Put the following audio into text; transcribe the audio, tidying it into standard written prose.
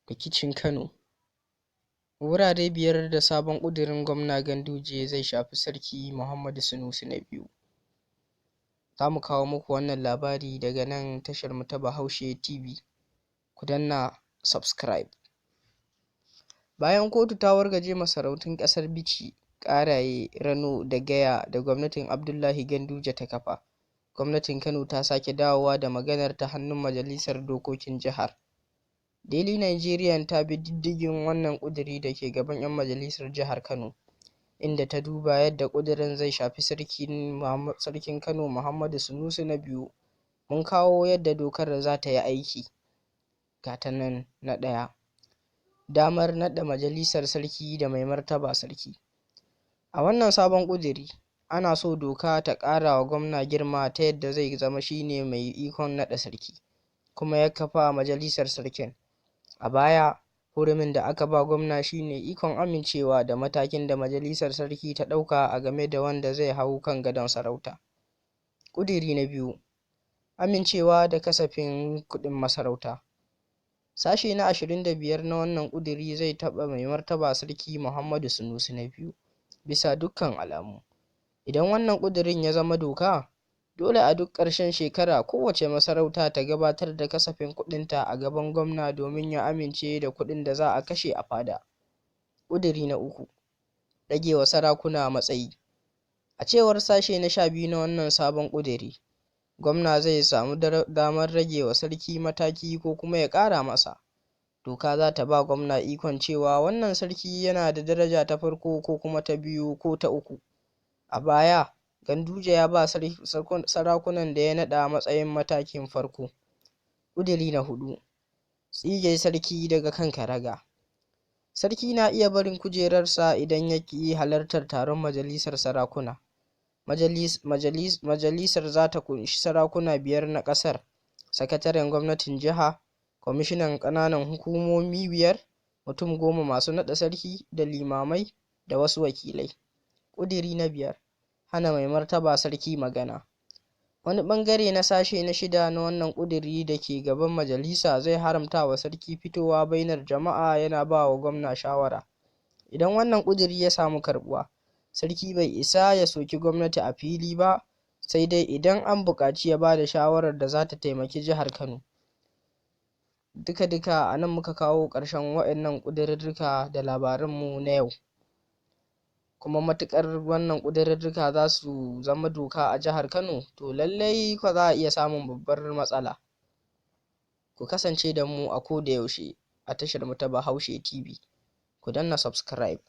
Rikicin Kano. Wurare biyar da sabon ƙudurin gwamna Ganduje zai shafi Sarki Muhammadu Sunusi na biyu. Za mu kawo muku wannan labari daga nan tasharmu ta Bahaushe TV. Ku danna subscribe. Bayan kotu ta wargaje masarautun ƙasar Bichi, Ƙaraye, Rano da Gaya da gwamnatin Abdullahi Ganduje ta kafa, gwamnatin Kano ta sake dawowa da maganar ta hannun Majalisar Dokokin Jihar. Daily Nigerian ta bi diddigin wannan ƙuduri da ke gaban 'yan majalisar jihar Kano, inda ta duba yadda ƙudurin zai shafi Sarkin Kano Muhammadu Sunusi na biyu. Mun kawo yadda dokar za ta yi aiki. Ga ta nan. Na ɗaya, damar naɗa majalisar sarki da mai martaba sarki. A wannan sabon ƙuduri, ana so doka ta ƙara wa gwamna girma ta yadda zai zama shine mai ikon naɗa sarki, kuma ya kafa majalisar sarkin. A baya, hurumin da aka ba gwamna shine ikon amincewa da matakin da majalisar sarki ta ɗauka a game da wanda zai hau kan gadon sarauta. Ƙuduri na biyu, amincewa da kasafin kuɗin masarauta. Sashe na 25 na wannan ƙuduri zai taɓa mai martaba Sarki Muhammadu Sunusi na biyu, bisa dukkan alamu. Idan wannan ƙudurin ya zama doka, dole a duk ƙarshen shekara kowace masarauta ta gabatar da kasafin kuɗinta a gaban gwamna domin ya amince da kuɗin da za a kashe a fada. Ƙuduri na uku, rage wa sarakuna matsayi. A cewar sashe na 12 na wannan sabon ƙuduri, gwamna zai samu damar rage wa sarki mataki ko kuma ya ƙara masa. Doka za ta ba gwamna ikon cewa wannan sarki yana da daraja ta farko ko kuma ta biyu ko ta uku. A baya, Ganduje ya ba sarakunan da ya naɗa matsayin matakin farko. Ƙuduri na 4, tsige sarki daga kan karaga. Sarki na iya barin kujerarsa idan ya ƙi halartar taron majalisar sarakuna. Majalisar za ta ƙunshi sarakuna 5 na ƙasar, sakataren gwamnatin jiha, kwamishinan ƙananan hukumomi 5, mutum 10 masu naɗa sarki da limamai da wasu wakilai. Ƙuduri na 5, hana mai martaba sarki magana. Wani ɓangare na sashe na 6 na wannan ƙuduri da ke gaban majalisa zai haramta wa sarki fitowa bainar jama'a yana ba wa gwamna shawara. Idan wannan ƙuduri ya samu karɓuwa, sarki bai isa ya soki gwamnati a fili ba, sai dai idan an buƙaci ya ba da shawarar da za ta taimaki jihar Kano. Duka-duka a nan muka kawo ƙarshen waɗannan ƙudurrurruka da labaranmu na yau. Kuma matuƙar wannan ƙudurrurruka za su zama doka a jihar Kano, to lallai kwa za a iya samun babbar matsala. Ku kasance da mu a koda yaushe a tasharmu ta Bahaushe TV. Ku danna subscribe.